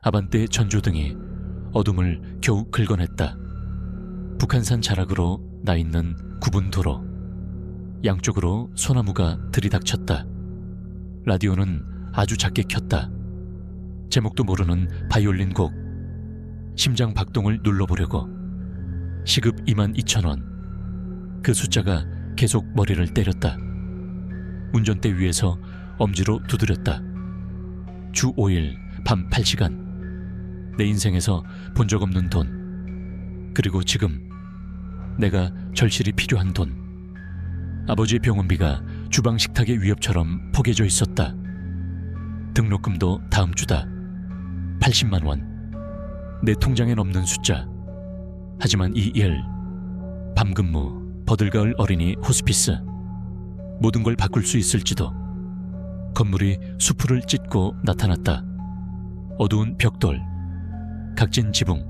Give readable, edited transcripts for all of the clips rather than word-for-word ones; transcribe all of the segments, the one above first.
아반떼 전조등이 어둠을 겨우 긁어냈다. 북한산 자락으로 나 있는 굽은 도로. 양쪽으로 소나무가 들이닥쳤다. 라디오는 아주 작게 켰다. 제목도 모르는 바이올린 곡. 심장 박동을 눌러보려고. 시급 22,000원. 그 숫자가 계속 머리를 때렸다. 운전대 위에서 엄지로 두드렸다. 주 5일 밤 8시간. 내 인생에서 본 적 없는 돈. 그리고 지금 내가 절실히 필요한 돈. 아버지의 병원비가 주방 식탁의 위협처럼 포개져 있었다. 등록금도 다음 주다. 80만 원. 내 통장엔 없는 숫자. 하지만 이 일, 밤근무, 버들가을 어린이 호스피스, 모든 걸 바꿀 수 있을지도. 건물이 수풀을 찢고 나타났다. 어두운 벽돌, 각진 지붕,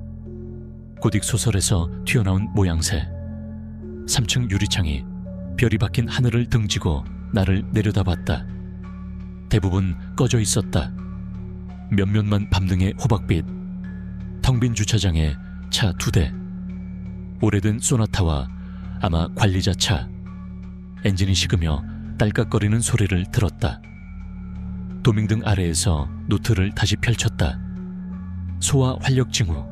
고딕 소설에서 튀어나온 모양새. 3층 유리창이 별이 박힌 하늘을 등지고 나를 내려다봤다. 대부분 꺼져 있었다. 몇몇만 밤등의 호박빛, 텅 빈 주차장에 차 2대, 오래된 소나타와 아마 관리자 차. 엔진이 식으며 딸깍거리는 소리를 들었다. 도밍등 아래에서 노트를 다시 펼쳤다. 소아 활력 징후,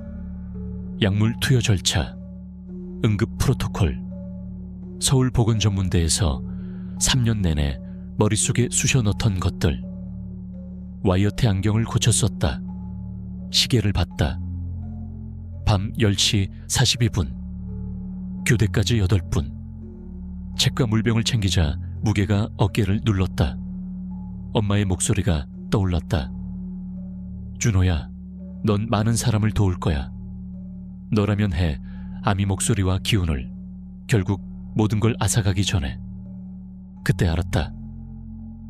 약물 투여 절차, 응급 프로토콜. 서울보건전문대에서 3년 내내 머릿속에 쑤셔 넣던 것들. 와이어테 안경을 고쳐 썼다. 시계를 봤다. 밤 10시 42분. 교대까지 8분. 책과 물병을 챙기자 무게가 어깨를 눌렀다. 엄마의 목소리가 떠올랐다. 준호야, 넌 많은 사람을 도울 거야. 너라면 해. 아미 목소리와 기운을. 결국 모든 걸 앗아가기 전에. 그때 알았다.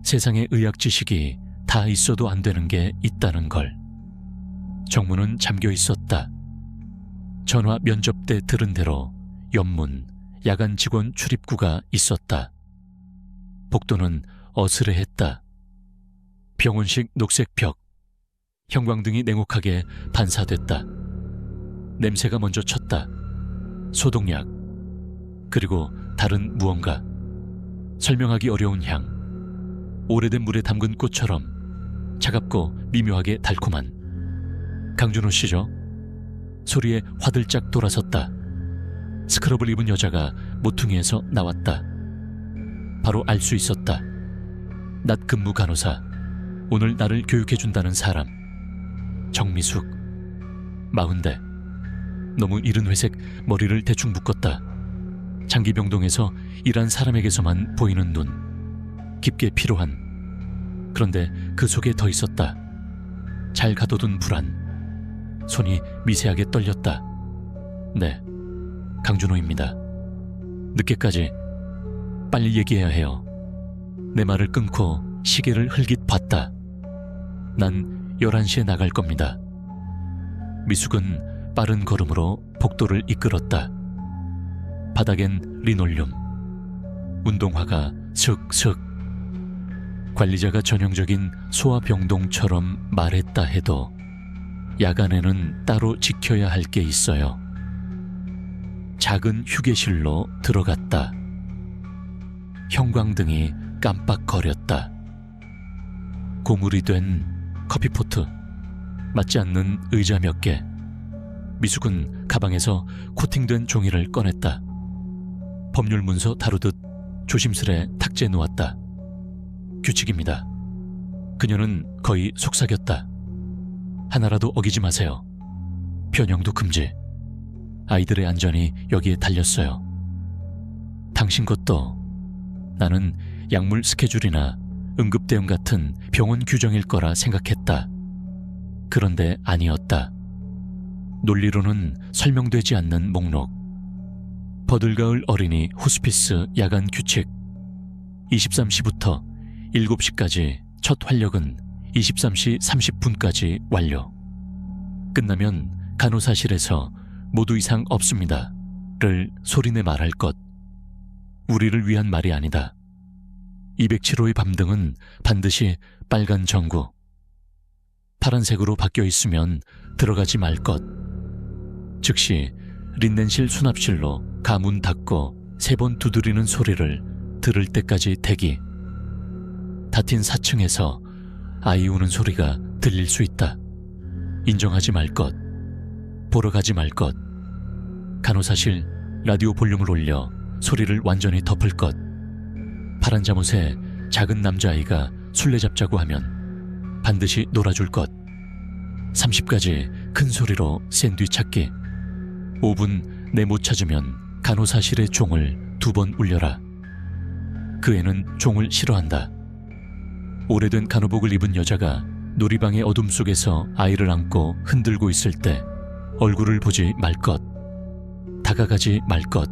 세상에 의학 지식이 다 있어도 안 되는 게 있다는 걸. 정문은 잠겨 있었다. 전화 면접때 들은 대로 연문, 야간 직원 출입구가 있었다. 복도는 어스레했다. 병원식 녹색 벽, 형광등이 냉혹하게 반사됐다. 냄새가 먼저 쳤다. 소독약, 그리고 다른 무언가. 설명하기 어려운 향. 오래된 물에 담근 꽃처럼 차갑고 미묘하게 달콤한. 강준호 씨죠? 소리에 화들짝 돌아섰다. 스크럽을 입은 여자가 모퉁이에서 나왔다. 바로 알 수 있었다. 낮 근무 간호사, 오늘 나를 교육해준다는 사람. 정미숙. 40대. 너무 이른 회색 머리를 대충 묶었다. 장기병동에서 일한 사람에게서만 보이는 눈. 깊게 피로한. 그런데 그 속에 더 있었다. 잘 가둬둔 불안. 손이 미세하게 떨렸다. 네, 강준호입니다. 늦게까지. 빨리 얘기해야 해요. 내 말을 끊고 시계를 흘깃 봤다. 난 11시에 나갈 겁니다. 미숙은 빠른 걸음으로 복도를 이끌었다. 바닥엔 리놀륨. 운동화가 슥슥. 관리자가 전형적인 소아병동처럼 말했다 해도 야간에는 따로 지켜야 할 게 있어요. 작은 휴게실로 들어갔다. 형광등이 깜빡거렸다. 고물이 된 커피포트, 맞지 않는 의자 몇 개. 미숙은 가방에서 코팅된 종이를 꺼냈다. 법률 문서 다루듯 조심스레 탁지에 놓았다. 규칙입니다. 그녀는 거의 속삭였다. 하나라도 어기지 마세요. 편향도 금지. 아이들의 안전이 여기에 달렸어요. 당신 것도. 나는 약물 스케줄이나 응급대응 같은 병원 규정일 거라 생각했다. 그런데 아니었다. 논리로는 설명되지 않는 목록. 버들가을 어린이 호스피스 야간 규칙. 23시부터 7시까지 첫 활력은 23시 30분까지 완료. 끝나면 간호사실에서 모두 이상 없습니다 를 소리내 말할 것. 우리를 위한 말이 아니다. 207호의 밤등은 반드시 빨간 전구. 파란색으로 바뀌어 있으면 들어가지 말 것. 즉시 린넨실 수납실로 가문 닫고 3번 두드리는 소리를 들을 때까지 대기. 닫힌 4층에서 아이 우는 소리가 들릴 수 있다. 인정하지 말 것. 보러 가지 말 것. 간호사실 라디오 볼륨을 올려 소리를 완전히 덮을 것. 파란 잠옷에 작은 남자아이가 술래잡자고 하면 반드시 놀아줄 것. 30가지 큰 소리로 샌드위치 찾기. 5분 내 못 찾으면 간호사실의 종을 2번 울려라. 그 애는 종을 싫어한다. 오래된 간호복을 입은 여자가 놀이방의 어둠 속에서 아이를 안고 흔들고 있을 때 얼굴을 보지 말 것. 다가가지 말 것.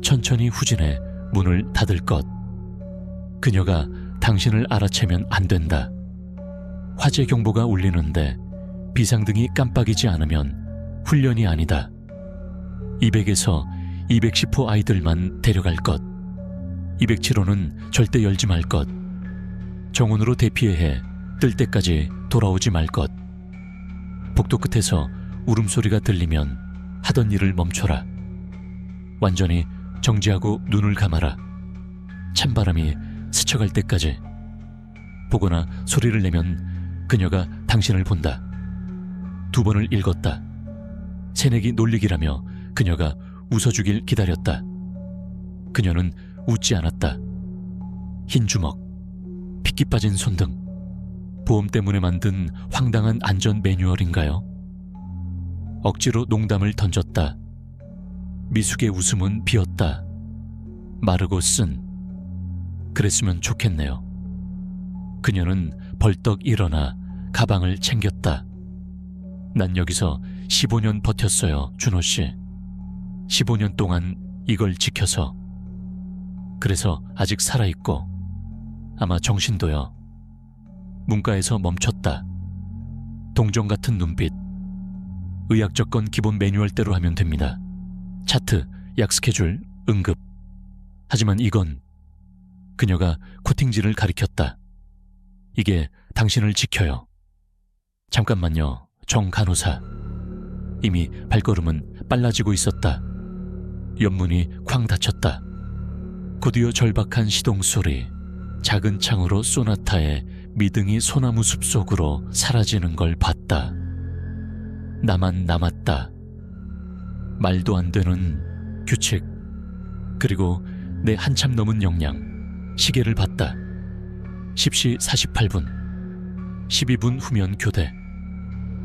천천히 후진해 문을 닫을 것. 그녀가 당신을 알아채면 안 된다. 화재 경보가 울리는데 비상등이 깜빡이지 않으면 훈련이 아니다. 200에서 210호 아이들만 데려갈 것. 207호는 절대 열지 말 것. 정원으로 대피해 뜰 때까지 돌아오지 말 것. 복도 끝에서 울음소리가 들리면 하던 일을 멈춰라. 완전히 정지하고 눈을 감아라. 찬바람이 스쳐갈 때까지. 보거나 소리를 내면 그녀가 당신을 본다. 2번을 읽었다. 새내기 놀리기라며 그녀가 웃어주길 기다렸다. 그녀는 웃지 않았다. 흰 주먹, 핏기 빠진 손등. 보험 때문에 만든 황당한 안전 매뉴얼인가요? 억지로 농담을 던졌다. 미숙의 웃음은 비었다. 마르고 쓴. 그랬으면 좋겠네요. 그녀는 벌떡 일어나 가방을 챙겼다. 난 여기서 15년 버텼어요, 준호씨. 15년 동안 이걸 지켜서. 그래서 아직 살아있고 아마 정신도요. 문과에서 멈췄다. 동정 같은 눈빛. 의학적 건 기본 매뉴얼대로 하면 됩니다. 차트, 약 스케줄, 응급. 하지만 이건. 그녀가 코팅지를 가리켰다. 이게 당신을 지켜요. 잠깐만요, 정 간호사. 이미 발걸음은 빨라지고 있었다. 옆문이 쾅 닫혔다. 곧이어 절박한 시동소리. 작은 창으로 소나타의 미등이 소나무 숲속으로 사라지는 걸 봤다. 나만 남았다. 말도 안 되는 규칙. 그리고 내 한참 넘은 역량. 시계를 봤다. 10시 48분. 12분 후면 교대.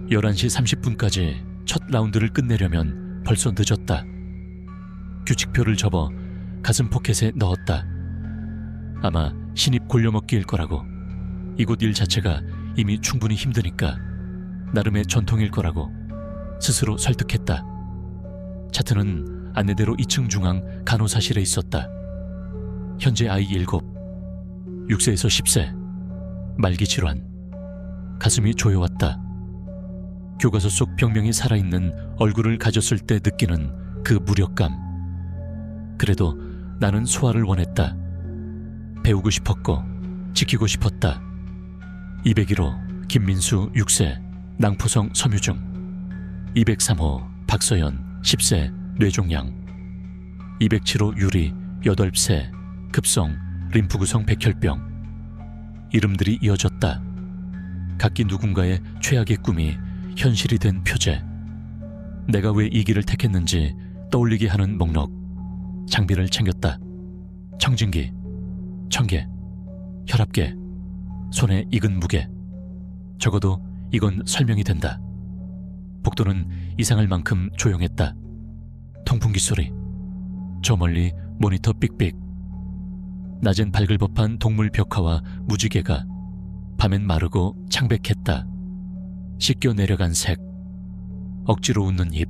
11시 30분까지 첫 라운드를 끝내려면 벌써 늦었다. 규칙표를 접어 가슴 포켓에 넣었다. 아마 신입 골려먹기일 거라고. 이곳 일 자체가 이미 충분히 힘드니까 나름의 전통일 거라고 스스로 설득했다. 차트는 안내대로 2층 중앙 간호사실에 있었다. 현재 아이 7, 6세에서 10세. 말기 질환. 가슴이 조여왔다. 교과서 속 병명이 살아있는 얼굴을 가졌을 때 느끼는 그 무력감. 그래도 나는 소아를 원했다. 배우고 싶었고 지키고 싶었다. 201호 김민수 6세 낭포성 섬유증. 203호 박서연 10세 뇌종양. 207호 유리 8세 급성 림프구성 백혈병. 이름들이 이어졌다. 각기 누군가의 최악의 꿈이 현실이 된 표제. 내가 왜 이 길을 택했는지 떠올리게 하는 목록. 장비를 챙겼다. 청진기, 청계, 혈압계, 손에 익은 무게. 적어도 이건 설명이 된다. 복도는 이상할 만큼 조용했다. 통풍기 소리. 저 멀리 모니터 삑삑. 낮엔 밝을 법한 동물 벽화와 무지개가 밤엔 마르고 창백했다. 씻겨 내려간 색. 억지로 웃는 입.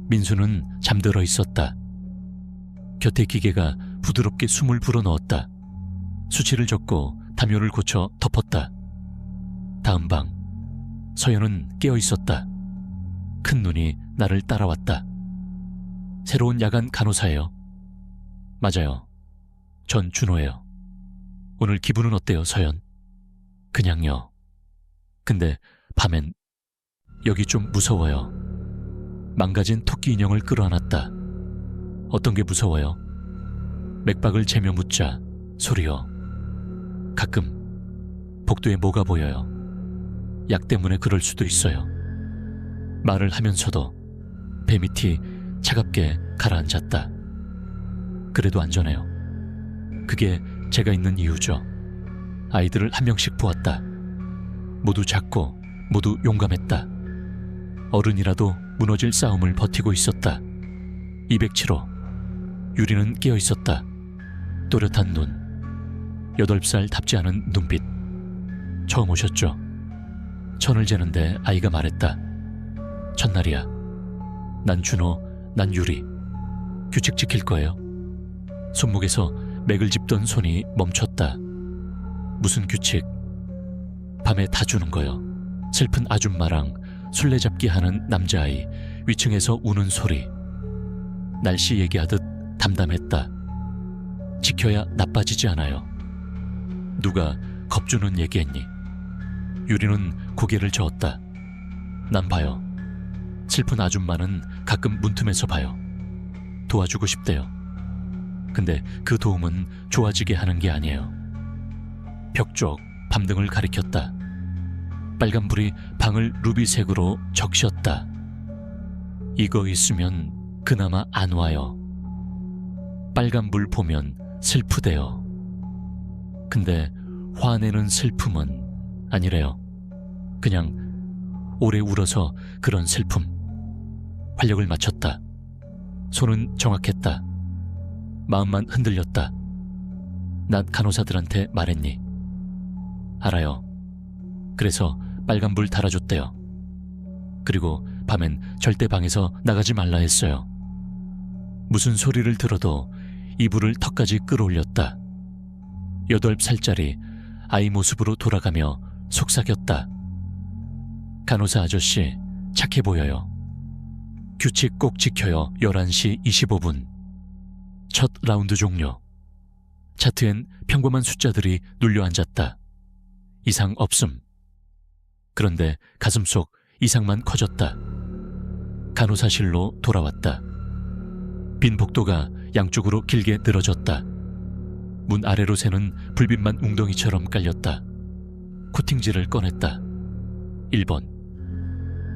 민수는 잠들어 있었다. 곁에 기계가 부드럽게 숨을 불어넣었다. 수치를 적고 담요를 고쳐 덮었다. 다음 방. 서연은 깨어 있었다. 큰 눈이 나를 따라왔다. 새로운 야간 간호사예요. 맞아요. 전 준호예요. 오늘 기분은 어때요, 서연? 그냥요. 근데 밤엔 여기 좀 무서워요. 망가진 토끼 인형을 끌어안았다. 어떤 게 무서워요? 맥박을 재며 묻자 소리요. 가끔 복도에 뭐가 보여요. 약 때문에 그럴 수도 있어요. 말을 하면서도 배 밑이 차갑게 가라앉았다. 그래도 안전해요. 그게 제가 있는 이유죠. 아이들을 한 명씩 보았다. 모두 작고 모두 용감했다. 어른이라도 무너질 싸움을 버티고 있었다. 207호. 유리는 깨어 있었다. 또렷한 눈, 8살답지 않은 눈빛. 처음 오셨죠? 천을 재는데 아이가 말했다. 첫날이야. 난 준호, 난 유리. 규칙 지킬 거예요. 손목에서 맥을 짚던 손이 멈췄다. 무슨 규칙? 밤에 다 주는 거요. 슬픈 아줌마랑 술래잡기 하는 남자아이, 위층에서 우는 소리. 날씨 얘기하듯 담담했다. 지켜야 나빠지지 않아요. 누가 겁주는 얘기했니? 유리는 고개를 저었다. 난 봐요. 슬픈 아줌마는 가끔 문틈에서 봐요. 도와주고 싶대요. 근데 그 도움은 좋아지게 하는 게 아니에요. 벽 쪽 밤등을 가리켰다. 빨간불이 방을 루비색으로 적셨다. 이거 있으면 그나마 안 와요. 빨간불 보면 슬프대요. 근데 화내는 슬픔은 아니래요. 그냥 오래 울어서 그런 슬픔. 활력을 맞췄다. 손은 정확했다. 마음만 흔들렸다. 난 간호사들한테 말했니? 알아요. 그래서 빨간불 달아줬대요. 그리고 밤엔 절대 방에서 나가지 말라 했어요. 무슨 소리를 들어도 이불을 턱까지 끌어올렸다. 8살짜리 아이 모습으로 돌아가며 속삭였다. 간호사 아저씨, 착해 보여요. 규칙 꼭 지켜요. 11시 25분. 첫 라운드 종료. 차트엔 평범한 숫자들이 눌려앉았다. 이상 없음. 그런데 가슴속 이상만 커졌다. 간호사실로 돌아왔다. 빈 복도가 양쪽으로 길게 늘어졌다. 문 아래로 새는 불빛만 웅덩이처럼 깔렸다. 코팅지를 꺼냈다. 1번.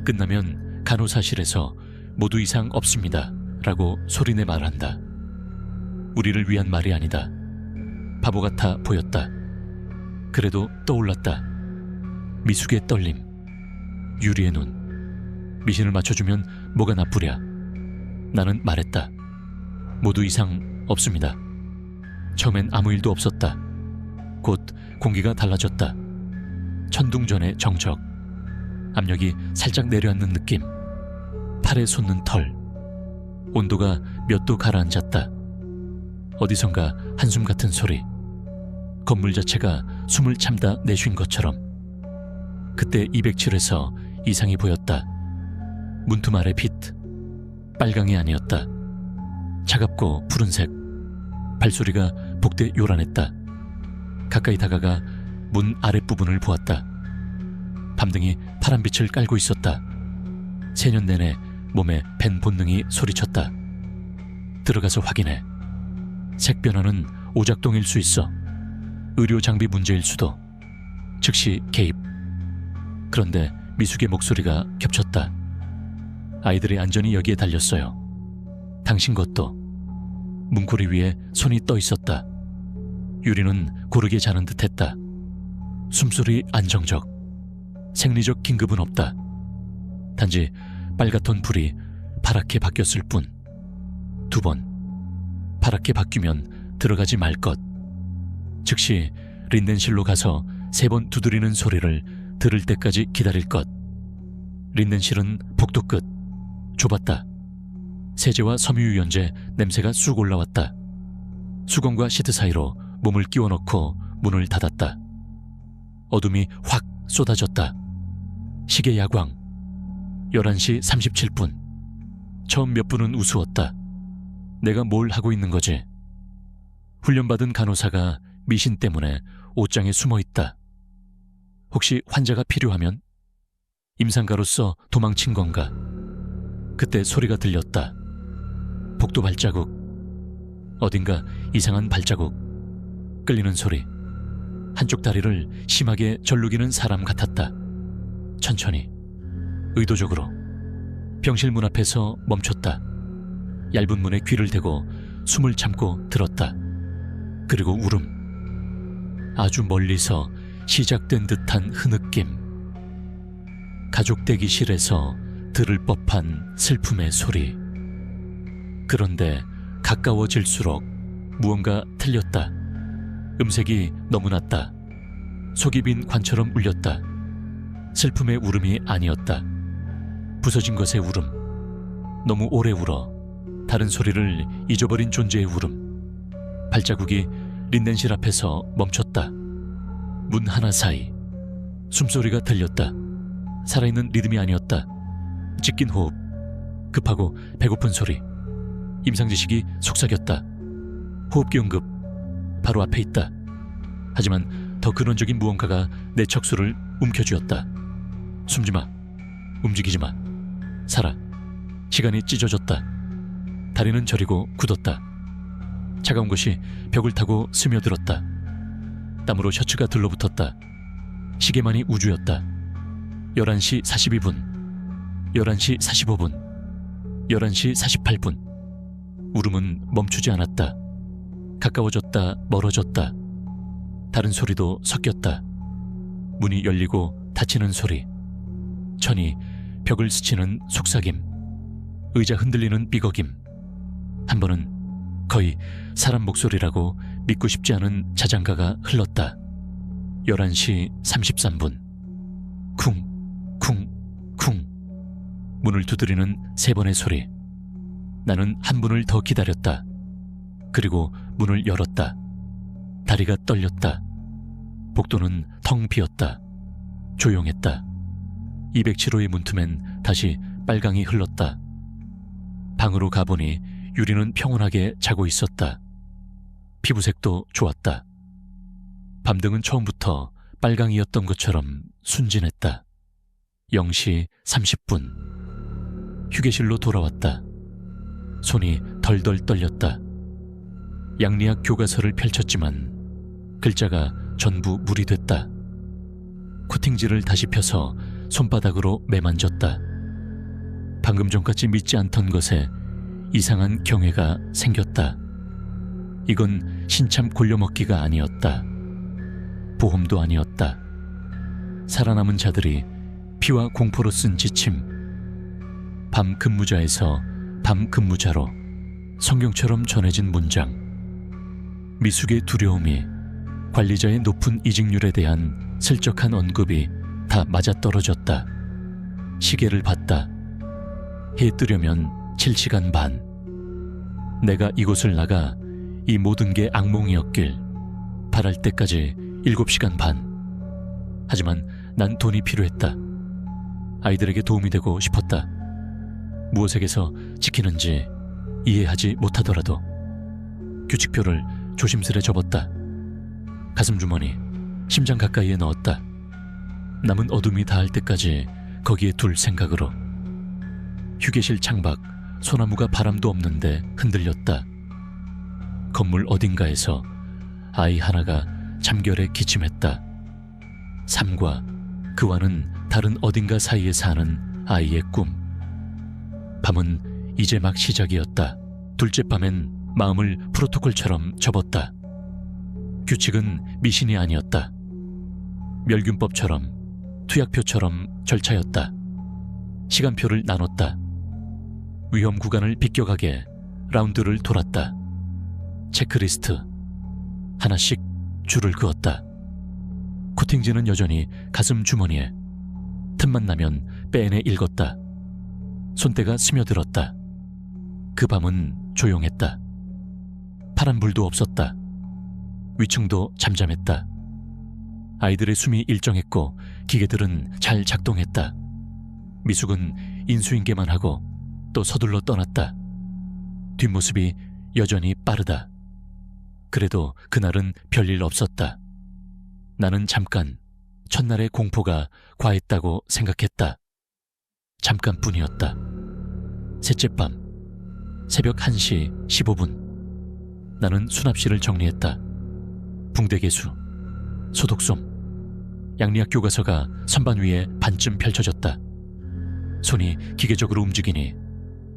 끝나면 간호사실에서 모두 이상 없습니다 라고 소리내 말한다. 우리를 위한 말이 아니다. 바보 같아 보였다. 그래도 떠올랐다. 미숙의 떨림, 유리의 눈. 미신을 맞춰주면 뭐가 나쁘랴. 나는 말했다. 모두 이상 없습니다. 처음엔 아무 일도 없었다. 곧 공기가 달라졌다. 천둥전의 정적. 압력이 살짝 내려앉는 느낌. 팔에 솟는 털. 온도가 몇 도 가라앉았다. 어디선가 한숨 같은 소리. 건물 자체가 숨을 참다 내쉰 것처럼. 그때 207에서 이상이 보였다. 문틈 아래 빛. 빨강이 아니었다. 차갑고 푸른색. 발소리가 복대 요란했다. 가까이 다가가 문 아랫부분을 보았다. 밤등이 파란 빛을 깔고 있었다. 세년 내내 몸에 밴 본능이 소리쳤다. 들어가서 확인해. 색 변화는 오작동일 수 있어. 의료 장비 문제일 수도. 즉시 개입. 그런데 미숙의 목소리가 겹쳤다. 아이들의 안전이 여기에 달렸어요. 당신 것도. 문고리 위에 손이 떠 있었다. 유리는 고르게 자는 듯했다. 숨소리 안정적. 생리적 긴급은 없다. 단지 빨갛던 불이 파랗게 바뀌었을 뿐. 2번. 파랗게 바뀌면 들어가지 말 것. 즉시 린넨실로 가서 3번 두드리는 소리를 들을 때까지 기다릴 것. 린넨실은 복도 끝. 좁았다. 세제와 섬유유연제 냄새가 쑥 올라왔다. 수건과 시트 사이로 몸을 끼워 넣고 문을 닫았다. 어둠이 확 쏟아졌다. 시계 야광. 11시 37분. 처음 몇 분은 우스웠다. 내가 뭘 하고 있는 거지? 훈련받은 간호사가 미신 때문에 옷장에 숨어 있다. 혹시 환자가 필요하면? 임상가로서 도망친 건가? 그때 소리가 들렸다. 복도 발자국. 어딘가 이상한 발자국. 끌리는 소리. 한쪽 다리를 심하게 절룩이는 사람 같았다. 천천히, 의도적으로. 병실 문 앞에서 멈췄다. 얇은 문에 귀를 대고 숨을 참고 들었다. 그리고 울음. 아주 멀리서 시작된 듯한 흐느낌. 가족 대기실에서 들을 법한 슬픔의 소리. 그런데 가까워질수록 무언가 틀렸다. 음색이 너무 낮다. 속이 빈 관처럼 울렸다. 슬픔의 울음이 아니었다. 부서진 것의 울음. 너무 오래 울어 다른 소리를 잊어버린 존재의 울음. 발자국이 린넨실 앞에서 멈췄다. 문 하나 사이 숨소리가 들렸다. 살아있는 리듬이 아니었다. 찢긴 호흡, 급하고 배고픈 소리. 임상지식이 속삭였다. 호흡기 응급, 바로 앞에 있다. 하지만 더 근원적인 무언가가 내 척수를 움켜쥐었다. 숨지마, 움직이지마, 살아. 시간이 찢어졌다. 다리는 저리고 굳었다. 차가운 것이 벽을 타고 스며들었다. 땀으로 셔츠가 들러붙었다. 시계만이 우주였다. 11시 42분, 11시 45분, 11시 48분. 울음은 멈추지 않았다. 가까워졌다, 멀어졌다. 다른 소리도 섞였다. 문이 열리고 닫히는 소리. 천이 벽을 스치는 속삭임. 의자 흔들리는 삐걱임. 한 번은 거의 사람 목소리라고 믿고 싶지 않은 자장가가 흘렀다. 11시 33분. 쿵, 쿵, 쿵. 문을 두드리는 3번의 소리. 나는 한 분을 더 기다렸다. 그리고 문을 열었다. 다리가 떨렸다. 복도는 텅 비었다. 조용했다. 207호의 문틈엔 다시 빨강이 흘렀다. 방으로 가보니 유리는 평온하게 자고 있었다. 피부색도 좋았다. 밤등은 처음부터 빨강이었던 것처럼 순진했다. 0시 30분. 휴게실로 돌아왔다. 손이 덜덜 떨렸다. 양리학 교과서를 펼쳤지만 글자가 전부 물이 됐다. 코팅지를 다시 펴서 손바닥으로 매만졌다. 방금 전까지 믿지 않던 것에 이상한 경외가 생겼다. 이건 신참 골려먹기가 아니었다. 보험도 아니었다. 살아남은 자들이 피와 공포로 쓴 지침. 밤 근무자에서 밤 근무자로 성경처럼 전해진 문장. 미숙의 두려움이, 관리자의 높은 이직률에 대한 슬쩍한 언급이 다 맞아떨어졌다. 시계를 봤다. 해 뜨려면 7시간 반. 내가 이곳을 나가 이 모든 게 악몽이었길 바랄 때까지 7시간 반. 하지만 난 돈이 필요했다. 아이들에게 도움이 되고 싶었다. 무엇에게서 지키는지 이해하지 못하더라도. 규칙표를 조심스레 접었다. 가슴 주머니, 심장 가까이에 넣었다. 남은 어둠이 닿을 때까지 거기에 둘 생각으로. 휴게실 창밖, 소나무가 바람도 없는데 흔들렸다. 건물 어딘가에서 아이 하나가 잠결에 기침했다. 삶과 그와는 다른 어딘가 사이에 사는 아이의 꿈. 밤은 이제 막 시작이었다. 둘째 밤엔 마음을 프로토콜처럼 접었다. 규칙은 미신이 아니었다. 멸균법처럼, 투약표처럼 절차였다. 시간표를 나눴다. 위험 구간을 비껴가게 라운드를 돌았다. 체크리스트 하나씩 줄을 그었다. 코팅지는 여전히 가슴 주머니에. 틈만 나면 빼내 읽었다. 손때가 스며들었다. 그 밤은 조용했다. 파란불도 없었다. 위층도 잠잠했다. 아이들의 숨이 일정했고 기계들은 잘 작동했다. 미숙은 인수인계만 하고 또 서둘러 떠났다. 뒷모습이 여전히 빠르다. 그래도 그날은 별일 없었다. 나는 잠깐 첫날의 공포가 과했다고 생각했다. 잠깐뿐이었다. 셋째 밤 새벽 1시 15분 나는 수납실을 정리했다. 붕대개수, 소독솜, 양리학 교과서가 선반 위에 반쯤 펼쳐졌다. 손이 기계적으로 움직이니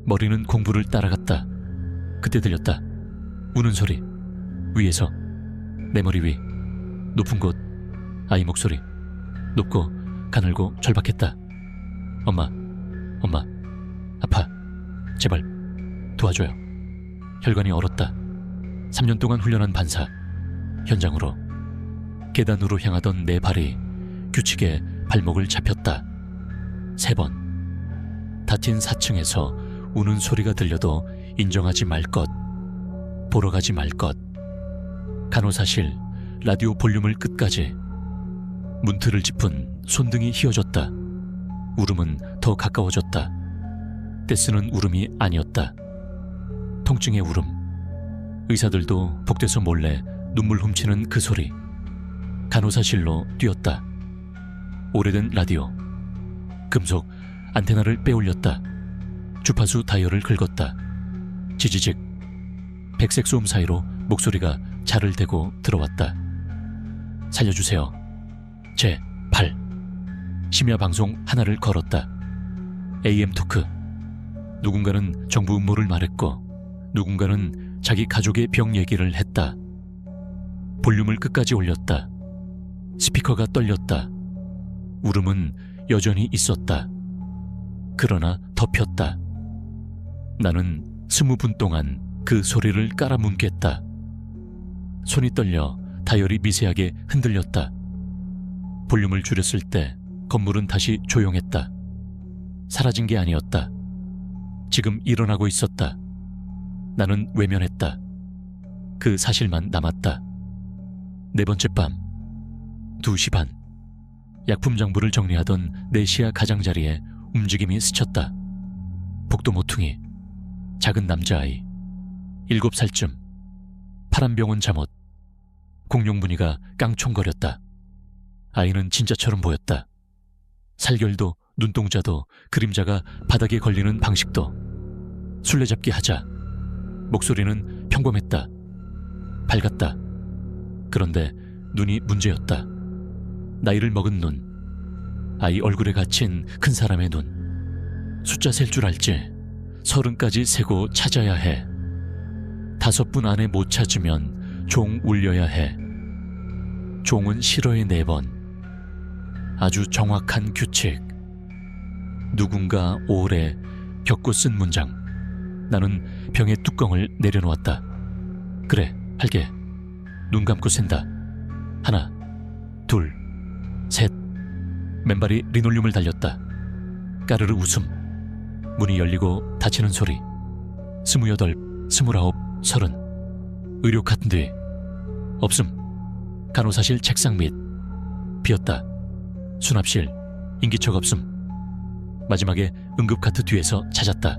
머리는 공부를 따라갔다. 그때 들렸다. 우는 소리. 위에서 내 머리 위 높은 곳 아이 목소리. 높고 가늘고 절박했다. 엄마, 엄마, 아파. 제발 도와줘요. 혈관이 얼었다. 3년 동안 훈련한 반사. 현장으로. 계단으로 향하던 내 발이 규칙에 발목을 잡혔다. 3번. 닫힌 4층에서 우는 소리가 들려도 인정하지 말 것. 보러 가지 말 것. 간호사실 라디오 볼륨을 끝까지. 문틀을 짚은 손등이 휘어졌다. 울음은 더 가까워졌다. 떼쓰는 울음이 아니었다. 통증의 울음. 의사들도 복대서 몰래 눈물 훔치는 그 소리. 간호사실로 뛰었다. 오래된 라디오. 금속 안테나를 빼올렸다. 주파수 다이얼을 긁었다. 지지직. 백색 소음 사이로 목소리가 자를 대고 들어왔다. 살려주세요. 제 8. 심야 방송 하나를 걸었다. AM 토크. 누군가는 정부 음모를 말했고 누군가는 자기 가족의 병 얘기를 했다. 볼륨을 끝까지 올렸다. 스피커가 떨렸다. 울음은 여전히 있었다. 그러나 덮였다. 나는 20분 동안 그 소리를 깔아뭉갰다. 손이 떨려 다이얼이 미세하게 흔들렸다. 볼륨을 줄였을 때 건물은 다시 조용했다. 사라진 게 아니었다. 지금 일어나고 있었다. 나는 외면했다. 그 사실만 남았다. 네 번째 밤 2시 반 약품 장부를 정리하던 내 시야 가장자리에 움직임이 스쳤다. 복도 모퉁이. 작은 남자아이 7살쯤. 파란 병원 잠옷. 공룡 무늬가 깡총거렸다. 아이는 진짜처럼 보였다. 살결도 눈동자도 그림자가 바닥에 걸리는 방식도. 술래잡기 하자. 목소리는 평범했다. 밝았다. 그런데 눈이 문제였다. 나이를 먹은 눈. 아이 얼굴에 갇힌 큰 사람의 눈. 숫자 셀 줄 알지? 30까지 세고 찾아야 해. 5분 안에 못 찾으면 종 울려야 해. 종은 싫어해 4번. 아주 정확한 규칙. 누군가 오래 겪고 쓴 문장. 나는 병의 뚜껑을 내려놓았다. 그래, 할게. 눈 감고 센다. 1, 2, 3. 맨발이 리놀륨을 달렸다. 까르르 웃음. 문이 열리고 닫히는 소리. 28, 29, 30. 의료 카트 뒤. 없음. 간호사실 책상 밑. 비었다. 수납실. 인기척 없음. 마지막에 응급카트 뒤에서 찾았다.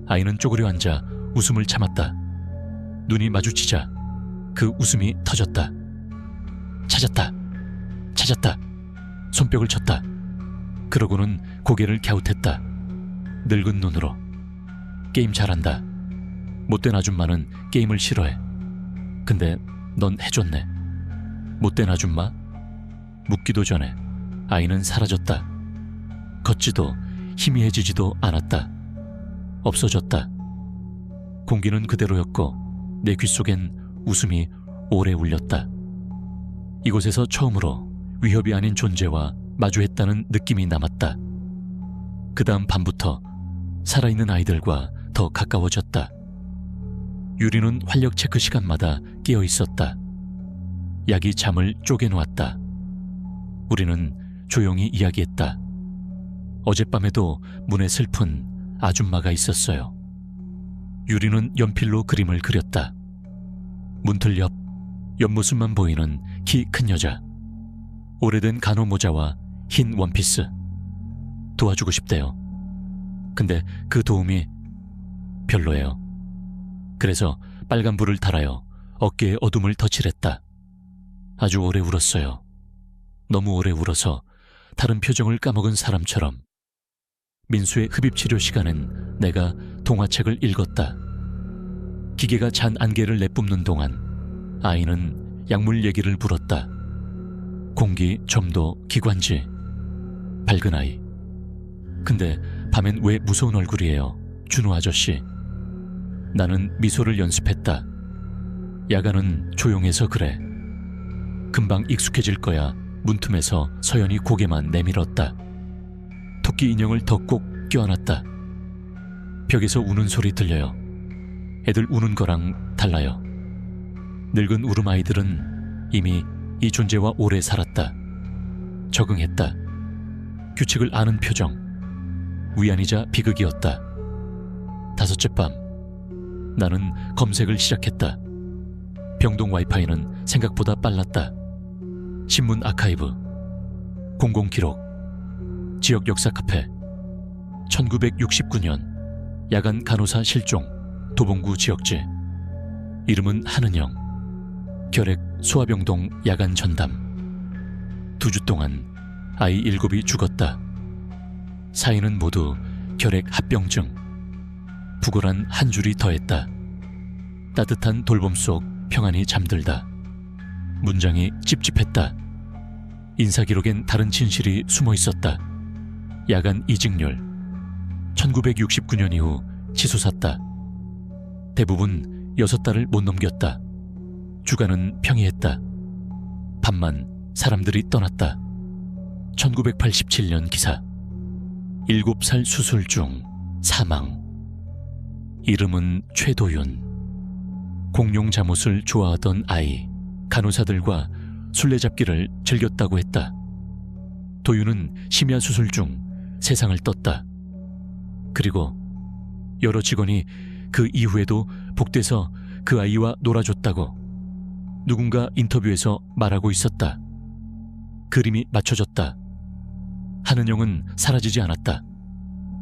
아이는 쪼그려 앉아 웃음을 참았다. 눈이 마주치자 그 웃음이 터졌다. 찾았다. 찾았다. 손뼉을 쳤다. 그러고는 고개를 갸웃했다. 늙은 눈으로. 게임 잘한다. 못된 아줌마는 게임을 싫어해. 근데 넌 해줬네. 못된 아줌마? 묻기도 전에 아이는 사라졌다. 걷지도 희미해지지도 않았다. 없어졌다. 공기는 그대로였고 내 귓속엔 웃음이 오래 울렸다. 이곳에서 처음으로 위협이 아닌 존재와 마주했다는 느낌이 남았다. 그 다음 밤부터 살아있는 아이들과 더 가까워졌다. 유리는 활력 체크 시간마다 깨어 있었다. 약이 잠을 쪼개놓았다. 우리는 조용히 이야기했다. 어젯밤에도 문에 슬픈 아줌마가 있었어요. 유리는 연필로 그림을 그렸다. 문틀 옆 옆모습만 보이는 키 큰 여자. 오래된 간호 모자와 흰 원피스. 도와주고 싶대요. 근데 그 도움이 별로예요. 그래서 빨간 불을 달아요. 어깨에 어둠을 덧칠했다. 아주 오래 울었어요. 너무 오래 울어서 다른 표정을 까먹은 사람처럼. 민수의 흡입치료 시간엔 내가 동화책을 읽었다. 기계가 잔 안개를 내뿜는 동안 아이는 약물 얘기를 불었다. 공기, 점도, 기관지. 밝은 아이. 근데 밤엔 왜 무서운 얼굴이에요, 준호 아저씨? 나는 미소를 연습했다. 야간은 조용해서 그래. 금방 익숙해질 거야. 문틈에서 서연이 고개만 내밀었다. 토끼 인형을 더 꼭 껴안았다. 벽에서 우는 소리 들려요. 애들 우는 거랑 달라요. 늙은 울음 아이들은 이미 이 존재와 오래 살았다. 적응했다. 규칙을 아는 표정. 위안이자 비극이었다. 다섯째 밤, 나는 검색을 시작했다. 병동 와이파이는 생각보다 빨랐다. 신문 아카이브, 공공기록, 지역 역사 카페, 1969년 야간 간호사 실종, 도봉구 지역지. 이름은 한은영. 결핵 소아병동 야간 전담. 2주 동안 아이 7이 죽었다. 사인은 모두 결핵 합병증. 부골한 한 줄이 더했다. 따뜻한 돌봄 속 평안히 잠들다. 문장이 찝찝했다. 인사기록엔 다른 진실이 숨어 있었다. 야간 이직률 1969년 이후 치솟았다. 대부분 6달을 못 넘겼다. 주간은 평이했다. 밤만 사람들이 떠났다. 1987년 기사. 7살 수술 중 사망. 이름은 최도윤. 공룡 잠옷을 좋아하던 아이. 간호사들과 술래잡기를 즐겼다고 했다. 도윤은 심야 수술 중 세상을 떴다. 그리고 여러 직원이 그 이후에도 복대서 그 아이와 놀아줬다고 누군가 인터뷰에서 말하고 있었다. 그림이 맞춰졌다. 한은영은 사라지지 않았다.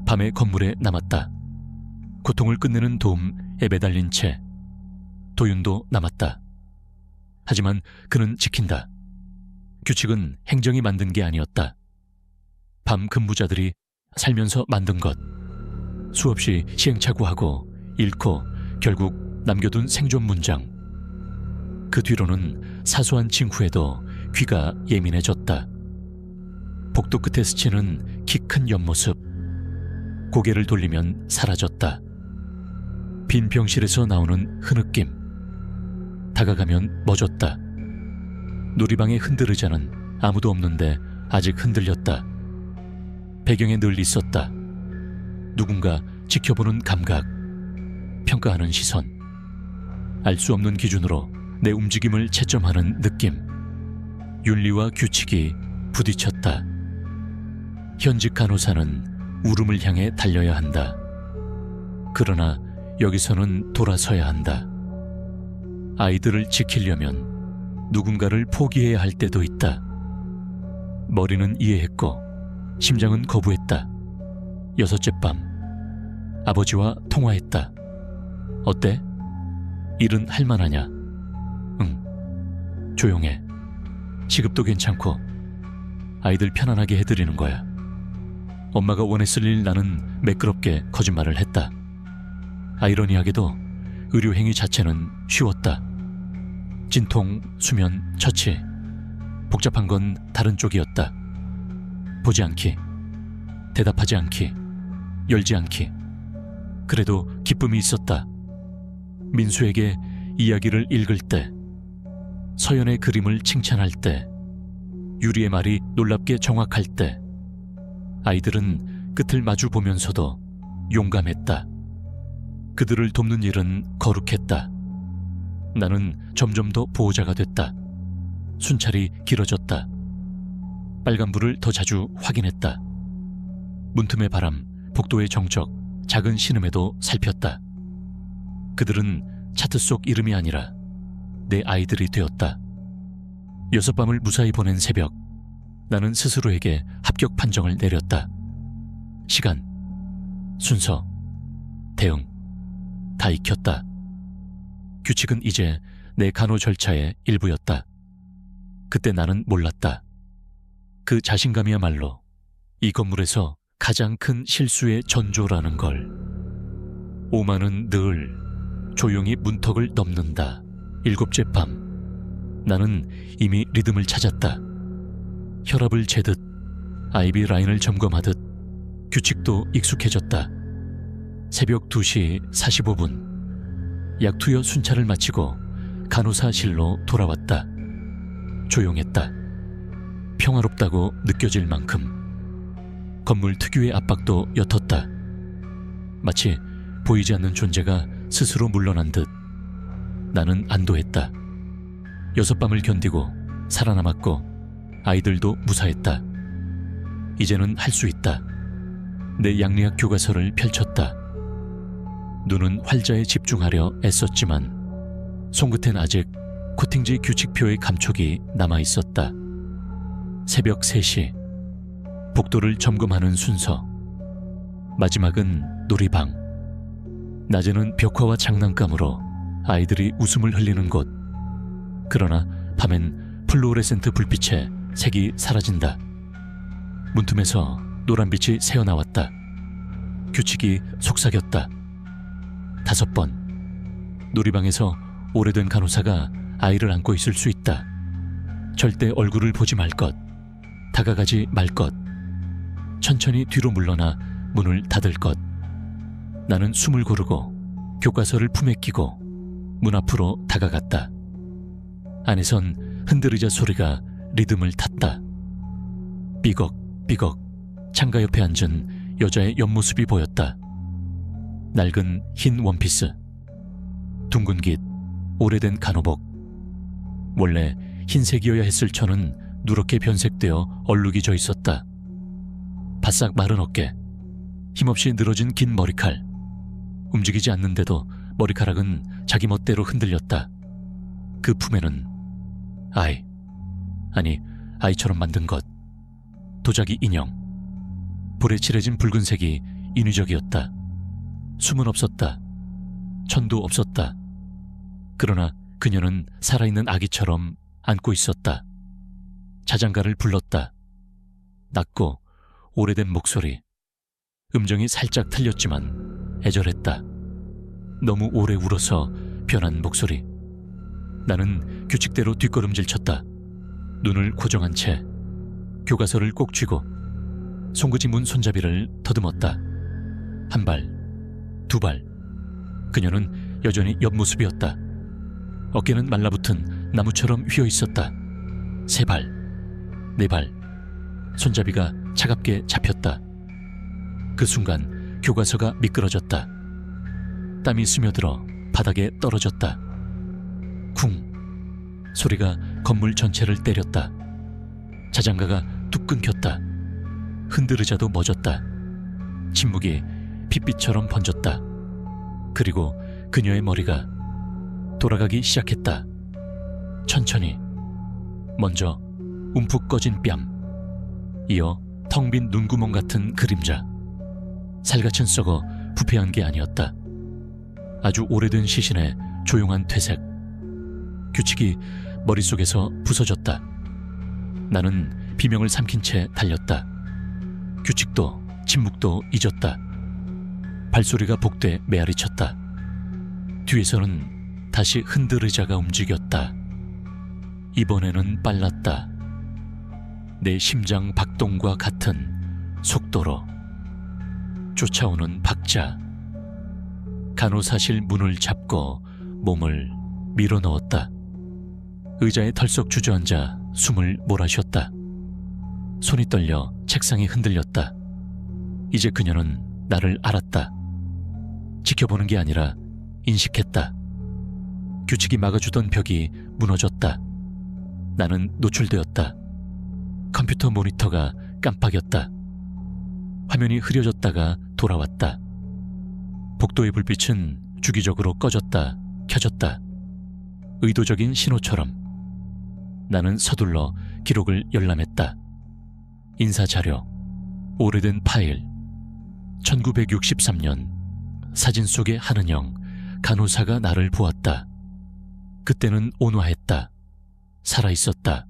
밤의 건물에 남았다. 고통을 끝내는 도움에 매달린 채 도윤도 남았다. 하지만 그는 지킨다. 규칙은 행정이 만든 게 아니었다. 밤 근무자들이 살면서 만든 것. 수없이 시행착오하고 잃고 결국 남겨둔 생존 문장. 그 뒤로는 사소한 징후에도 귀가 예민해졌다. 복도 끝에 스치는 키 큰 옆모습. 고개를 돌리면 사라졌다. 빈 병실에서 나오는 흐느낌. 다가가면 멎었다. 놀이방의 흔들의자는 아무도 없는데 아직 흔들렸다. 배경에 늘 있었다. 누군가 지켜보는 감각, 평가하는 시선. 알 수 없는 기준으로 내 움직임을 채점하는 느낌. 윤리와 규칙이 부딪혔다. 현직 간호사는 울음을 향해 달려야 한다. 그러나 여기서는 돌아서야 한다. 아이들을 지키려면 누군가를 포기해야 할 때도 있다. 머리는 이해했고 심장은 거부했다. 6째 밤, 아버지와 통화했다. 어때? 일은 할만하냐? 응. 조용해. 시급도 괜찮고 아이들 편안하게 해드리는 거야. 엄마가 원했을 일 나는 매끄럽게 거짓말을 했다. 아이러니하게도 의료행위 자체는 쉬웠다. 진통, 수면, 처치. 복잡한 건 다른 쪽이었다. 보지 않기, 대답하지 않기, 열지 않기. 그래도 기쁨이 있었다. 민수에게 이야기를 읽을 때, 서연의 그림을 칭찬할 때, 유리의 말이 놀랍게 정확할 때, 아이들은 끝을 마주 보면서도 용감했다. 그들을 돕는 일은 거룩했다. 나는 점점 더 보호자가 됐다. 순찰이 길어졌다. 빨간불을 더 자주 확인했다. 문틈의 바람, 복도의 정적, 작은 신음에도 살폈다. 그들은 차트 속 이름이 아니라 내 아이들이 되었다. 6밤을 무사히 보낸 새벽, 나는 스스로에게 합격 판정을 내렸다. 시간, 순서, 대응, 다 익혔다. 규칙은 이제 내 간호 절차의 일부였다. 그때 나는 몰랐다. 그 자신감이야말로 이 건물에서 가장 큰 실수의 전조라는 걸. 오만은 늘 조용히 문턱을 넘는다. 7째 밤, 나는 이미 리듬을 찾았다. 혈압을 재듯 아이비 라인을 점검하듯 규칙도 익숙해졌다. 새벽 2시 45분, 약 투여 순찰을 마치고 간호사실로 돌아왔다. 조용했다. 평화롭다고 느껴질 만큼. 건물 특유의 압박도 옅었다. 마치 보이지 않는 존재가 스스로 물러난 듯 나는 안도했다. 6밤을 견디고 살아남았고 아이들도 무사했다. 이제는 할 수 있다. 내 양리학 교과서를 펼쳤다. 눈은 활자에 집중하려 애썼지만 손끝엔 아직 코팅지 규칙표의 감촉이 남아있었다. 새벽 3시, 복도를 점검하는 순서. 마지막은 놀이방. 낮에는 벽화와 장난감으로 아이들이 웃음을 흘리는 곳. 그러나 밤엔 플루오레센트 불빛에 색이 사라진다. 문틈에서 노란빛이 새어나왔다. 규칙이 속삭였다. 5번. 놀이방에서 오래된 간호사가 아이를 안고 있을 수 있다. 절대 얼굴을 보지 말 것. 다가가지 말 것. 천천히 뒤로 물러나 문을 닫을 것. 나는 숨을 고르고 교과서를 품에 끼고 문 앞으로 다가갔다. 안에선 흔들의자 소리가 리듬을 탔다. 삐걱삐걱 창가 옆에 앉은 여자의 옆모습이 보였다. 낡은 흰 원피스, 둥근 깃, 오래된 간호복. 원래 흰색이어야 했을 천은 누렇게 변색되어 얼룩이 져 있었다. 바싹 마른 어깨, 힘없이 늘어진 긴 머리칼. 움직이지 않는데도 머리카락은 자기 멋대로 흔들렸다. 그 품에는 아이처럼 만든 것. 도자기 인형. 불에 칠해진 붉은색이 인위적이었다. 숨은 없었다. 천도 없었다. 그러나 그녀는 살아있는 아기처럼 안고 있었다. 자장가를 불렀다. 낮고 오래된 목소리. 음정이 살짝 틀렸지만 애절했다. 너무 오래 울어서 변한 목소리. 나는 규칙대로 뒷걸음질 쳤다. 눈을 고정한 채 교과서를 꼭 쥐고 송구지 문 손잡이를 더듬었다. 1발, 2발. 그녀는 여전히 옆모습이었다. 어깨는 말라붙은 나무처럼 휘어 있었다. 3발, 4발. 손잡이가 차갑게 잡혔다. 그 순간 교과서가 미끄러졌다. 땀이 스며들어 바닥에 떨어졌다. 쿵! 소리가 건물 전체를 때렸다. 자장가가 뚝 끊겼다. 흔들의자도 멎었다. 침묵이 핏빛처럼 번졌다. 그리고 그녀의 머리가 돌아가기 시작했다. 천천히. 먼저 움푹 꺼진 뺨, 이어 텅 빈 눈구멍 같은 그림자. 살갗은 썩어 부패한 게 아니었다. 아주 오래된 시신의 조용한 퇴색. 규칙이 머릿속에서 부서졌다. 나는 비명을 삼킨 채 달렸다. 규칙도 침묵도 잊었다. 발소리가 복돼 메아리쳤다. 뒤에서는 다시 흔들의자가 움직였다. 이번에는 빨랐다. 내 심장 박동과 같은 속도로. 쫓아오는 박자. 간호사실 문을 잡고 몸을 밀어넣었다. 의자에 털썩 주저앉아 숨을 몰아쉬었다. 손이 떨려 책상이 흔들렸다. 이제 그녀는 나를 알았다. 지켜보는 게 아니라 인식했다. 규칙이 막아주던 벽이 무너졌다. 나는 노출되었다. 컴퓨터 모니터가 깜빡였다. 화면이 흐려졌다가 돌아왔다. 복도의 불빛은 주기적으로 꺼졌다 켜졌다. 의도적인 신호처럼. 나는 서둘러 기록을 열람했다. 인사자료, 오래된 파일. 1963년 사진 속의 한은영 간호사가 나를 보았다. 그때는 온화했다. 살아있었다.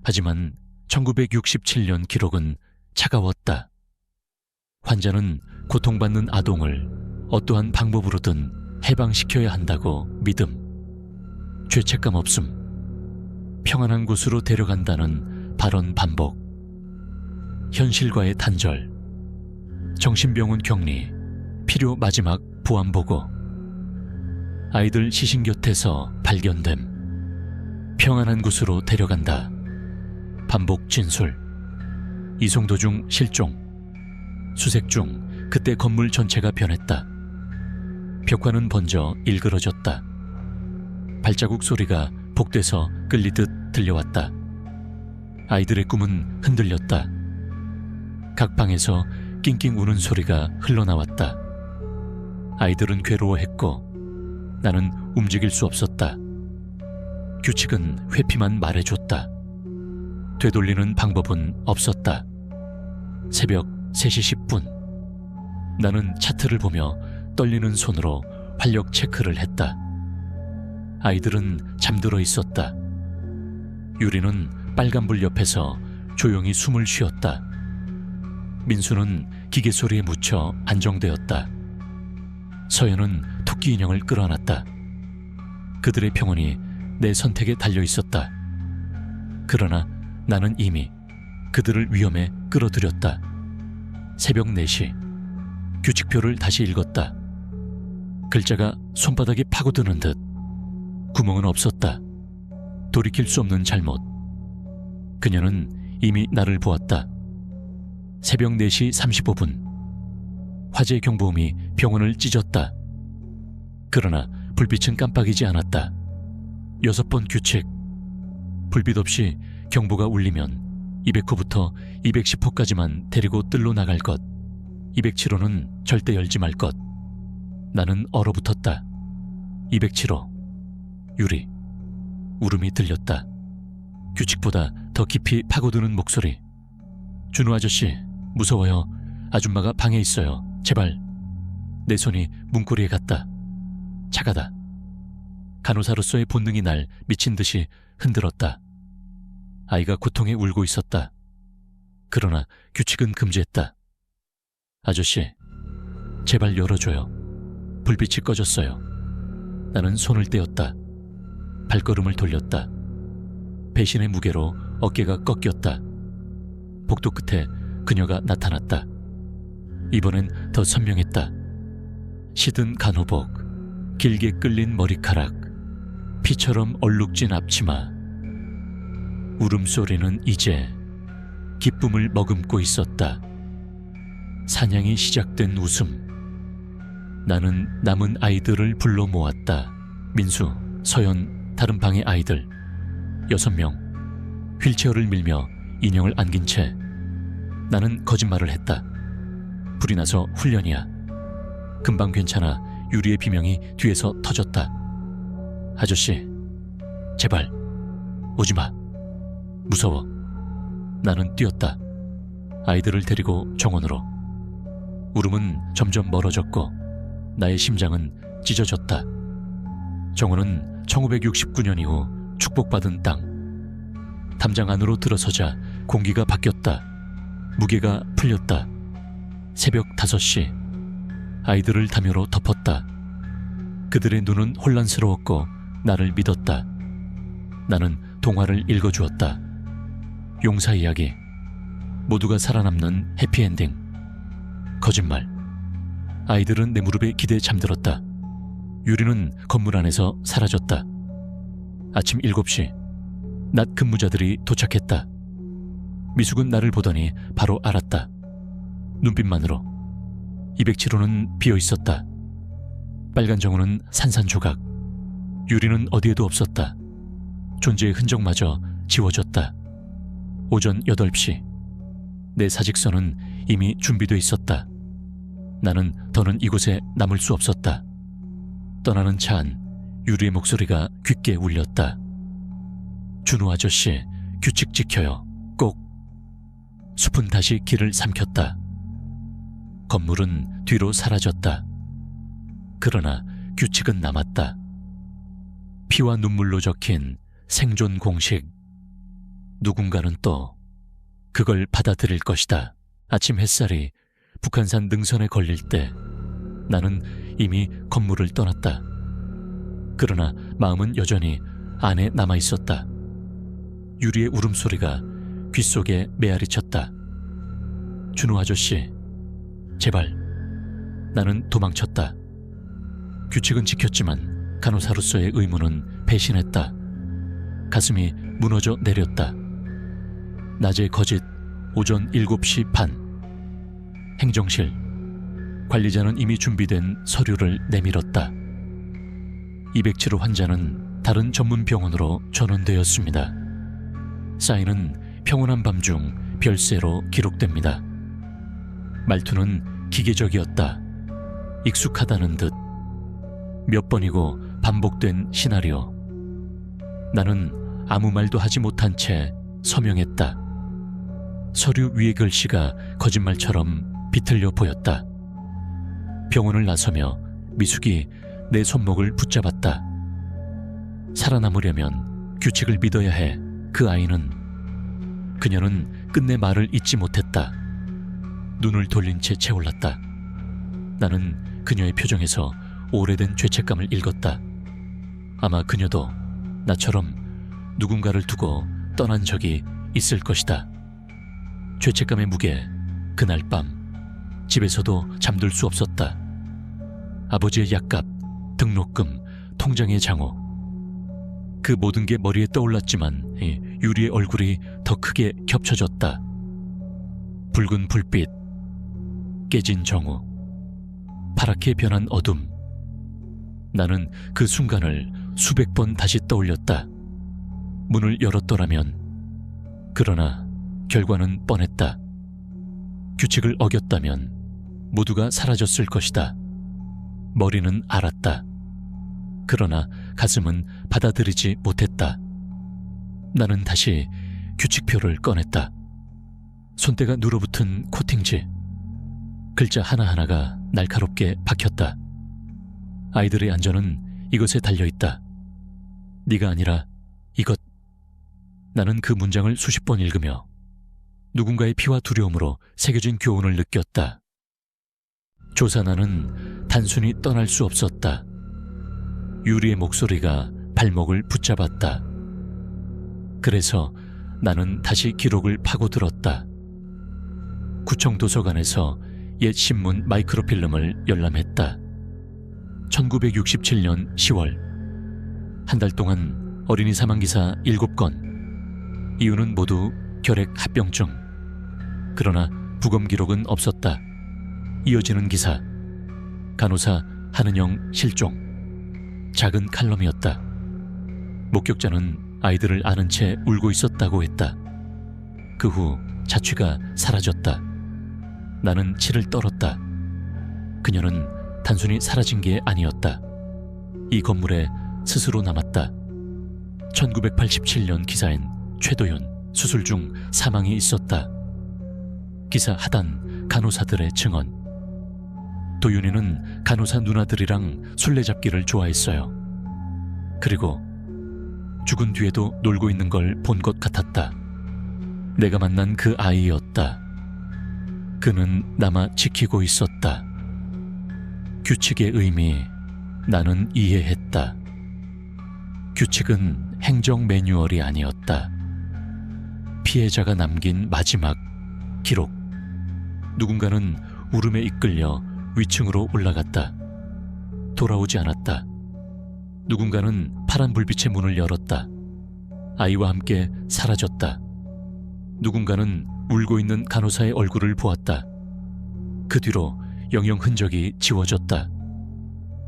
하지만 1967년 기록은 차가웠다. 환자는 고통받는 아동을 어떠한 방법으로든 해방시켜야 한다고 믿음. 죄책감 없음. 평안한 곳으로 데려간다는 발언 반복. 현실과의 단절. 정신병원 격리. 필요 마지막 보안 보고. 아이들 시신 곁에서 발견됨. 평안한 곳으로 데려간다. 반복 진술. 이송 도중 실종. 수색 중 그때 건물 전체가 변했다. 벽화는 번져 일그러졌다. 발자국 소리가 복돼서 끌리듯 들려왔다. 아이들의 꿈은 흔들렸다. 각 방에서 낑낑 우는 소리가 흘러나왔다. 아이들은 괴로워했고 나는 움직일 수 없었다. 규칙은 회피만 말해줬다. 되돌리는 방법은 없었다. 새벽 3시 10분. 나는 차트를 보며 떨리는 손으로 활력 체크를 했다. 아이들은 잠들어 있었다. 유리는 빨간불 옆에서 조용히 숨을 쉬었다. 민수는 기계 소리에 묻혀 안정되었다. 서연은 토끼 인형을 끌어안았다. 그들의 평온이 내 선택에 달려 있었다. 그러나 나는 이미 그들을 위험에 끌어들였다. 새벽 4시. 규칙표를 다시 읽었다. 글자가 손바닥에 파고드는 듯. 구멍은 없었다. 돌이킬 수 없는 잘못. 그녀는 이미 나를 보았다. 새벽 4시 35분. 화재 경보음이 병원을 찢었다. 그러나 불빛은 깜빡이지 않았다. 6번 규칙. 불빛 없이 경보가 울리면 200호부터 210호까지만 데리고 뜰로 나갈 것. 207호는 절대 열지 말 것. 나는 얼어붙었다. 207호. 유리. 울음이 들렸다. 규칙보다 더 깊이 파고드는 목소리. 준우 아저씨, 무서워요. 아줌마가 방에 있어요. 제발. 내 손이 문고리에 갔다. 차가다. 간호사로서의 본능이 날 미친 듯이 흔들었다. 아이가 고통에 울고 있었다. 그러나 규칙은 금지했다. 아저씨, 제발 열어줘요. 불빛이 꺼졌어요. 나는 손을 떼었다. 발걸음을 돌렸다. 배신의 무게로 어깨가 꺾였다. 복도 끝에 그녀가 나타났다. 이번엔 더 선명했다. 시든 간호복, 길게 끌린 머리카락, 피처럼 얼룩진 앞치마. 울음소리는 이제 기쁨을 머금고 있었다. 사냥이 시작된 웃음. 나는 남은 아이들을 불러 모았다. 민수, 서연, 다른 방의 아이들 6명. 휠체어를 밀며 인형을 안긴 채. 나는 거짓말을 했다. 불이 나서 훈련이야. 금방 괜찮아. 유리의 비명이 뒤에서 터졌다. 아저씨, 제발 오지마. 무서워. 나는 뛰었다. 아이들을 데리고 정원으로. 울음은 점점 멀어졌고 나의 심장은 찢어졌다. 정원은 1969년 이후 축복받은 땅. 담장 안으로 들어서자 공기가 바뀌었다. 무게가 풀렸다. 새벽 5시. 아이들을 담요로 덮었다. 그들의 눈은 혼란스러웠고 나를 믿었다. 나는 동화를 읽어주었다. 용사 이야기. 모두가 살아남는 해피엔딩. 거짓말. 아이들은 내 무릎에 기대에 잠들었다. 유리는 건물 안에서 사라졌다. 아침 7시. 낮 근무자들이 도착했다. 미숙은 나를 보더니 바로 알았다. 눈빛만으로. 207호는 비어있었다. 빨간 정우는 산산조각. 유리는 어디에도 없었다. 존재의 흔적마저 지워졌다. 오전 8시. 내 사직서는 이미 준비돼 있었다. 나는 더는 이곳에 남을 수 없었다. 떠나는 차 안 유리의 목소리가 귓게 울렸다. 준우 아저씨, 규칙 지켜요. 꼭. 숲은 다시 길을 삼켰다. 건물은 뒤로 사라졌다. 그러나 규칙은 남았다. 피와 눈물로 적힌 생존 공식. 누군가는 또 그걸 받아들일 것이다. 아침 햇살이 북한산 능선에 걸릴 때 나는 이미 건물을 떠났다. 그러나 마음은 여전히 안에 남아 있었다. 유리의 울음소리가 귓속에 메아리쳤다. 준호 아저씨, 제발. 나는 도망쳤다. 규칙은 지켰지만 간호사로서의 의무는 배신했다. 가슴이 무너져 내렸다. 낮에 거짓 오전 7시 반. 행정실. 관리자는 이미 준비된 서류를 내밀었다. 207호 환자는 다른 전문 병원으로 전원되었습니다. 사인은 평온한 밤 중 별세로 기록됩니다. 말투는 기계적이었다. 익숙하다는 듯. 몇 번이고 반복된 시나리오. 나는 아무 말도 하지 못한 채 서명했다. 서류 위의 글씨가 거짓말처럼 비틀려 보였다. 병원을 나서며 미숙이 내 손목을 붙잡았다. 살아남으려면 규칙을 믿어야 해. 그 아이는. 그녀는 끝내 말을 잇지 못했다. 눈을 돌린 채 채올랐다. 나는 그녀의 표정에서 오래된 죄책감을 읽었다. 아마 그녀도 나처럼 누군가를 두고 떠난 적이 있을 것이다. 죄책감의 무게. 그날 밤 집에서도 잠들 수 없었다. 아버지의 약값, 등록금, 통장의 장호. 그 모든 게 머리에 떠올랐지만 유리의 얼굴이 더 크게 겹쳐졌다. 붉은 불빛, 깨진 정우, 파랗게 변한 어둠. 나는 그 순간을 수백 번 다시 떠올렸다. 문을 열었더라면. 그러나 결과는 뻔했다. 규칙을 어겼다면 모두가 사라졌을 것이다. 머리는 알았다. 그러나 가슴은 받아들이지 못했다. 나는 다시 규칙표를 꺼냈다. 손때가 눌어붙은 코팅지. 글자 하나하나가 날카롭게 박혔다. 아이들의 안전은 이것에 달려있다. 네가 아니라 이것. 나는 그 문장을 수십 번 읽으며 누군가의 피와 두려움으로 새겨진 교훈을 느꼈다. 조사나는 단순히 떠날 수 없었다. 유리의 목소리가 발목을 붙잡았다. 그래서 나는 다시 기록을 파고들었다. 구청 도서관에서 옛 신문 마이크로필름을 열람했다. 1967년 10월. 한 달 동안 어린이 사망기사 7건. 이유는 모두 결핵 합병증. 그러나 부검 기록은 없었다. 이어지는 기사. 간호사 한은영 실종. 작은 칼럼이었다. 목격자는 아이들을 아는 채 울고 있었다고 했다. 그 후 자취가 사라졌다. 나는 치를 떨었다. 그녀는 단순히 사라진 게 아니었다. 이 건물에 스스로 남았다. 1987년 기사엔 최도윤 수술 중 사망이 있었다. 기사 하단 간호사들의 증언. 도윤이는 간호사 누나들이랑 술래잡기를 좋아했어요. 그리고 죽은 뒤에도 놀고 있는 걸 본 것 같았다. 내가 만난 그 아이였다. 그는 남아 지키고 있었다. 규칙의 의미, 나는 이해했다. 규칙은 행정 매뉴얼이 아니었다. 피해자가 남긴 마지막 기록. 누군가는 울음에 이끌려 위층으로 올라갔다. 돌아오지 않았다. 누군가는 파란 불빛의 문을 열었다. 아이와 함께 사라졌다. 누군가는 울고 있는 간호사의 얼굴을 보았다. 그 뒤로 영영 흔적이 지워졌다.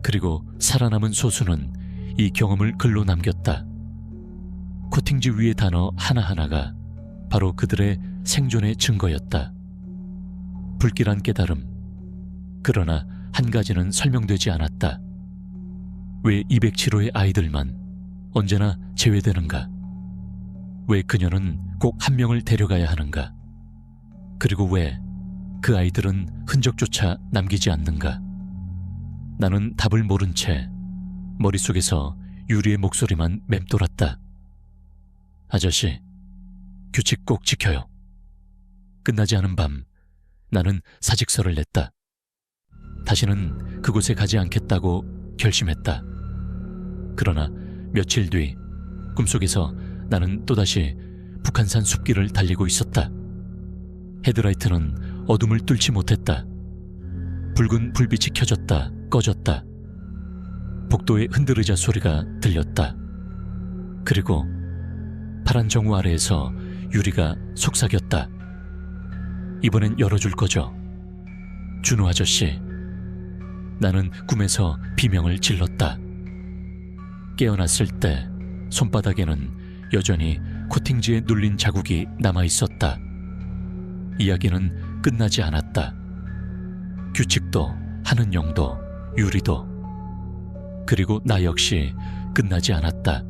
그리고 살아남은 소수는 이 경험을 글로 남겼다. 코팅지 위의 단어 하나하나가 바로 그들의 생존의 증거였다. 불길한 깨달음. 그러나 한 가지는 설명되지 않았다. 왜 207호의 아이들만 언제나 제외되는가? 왜 그녀는 꼭 한 명을 데려가야 하는가? 그리고 왜 그 아이들은 흔적조차 남기지 않는가? 나는 답을 모른 채 머릿속에서 유리의 목소리만 맴돌았다. 아저씨, 규칙 꼭 지켜요. 끝나지 않은 밤, 나는 사직서를 냈다. 다시는 그곳에 가지 않겠다고 결심했다. 그러나 며칠 뒤 꿈속에서 나는 또다시 북한산 숲길을 달리고 있었다. 헤드라이트는 어둠을 뚫지 못했다. 붉은 불빛이 켜졌다 꺼졌다. 복도의 흔들의자 소리가 들렸다. 그리고 파란 정우 아래에서 유리가 속삭였다. 이번엔 열어줄 거죠? 준호 아저씨. 나는 꿈에서 비명을 질렀다. 깨어났을 때 손바닥에는 여전히 코팅지에 눌린 자국이 남아있었다. 이야기는 끝나지 않았다. 규칙도, 하는 영도, 유리도. 그리고 나 역시 끝나지 않았다.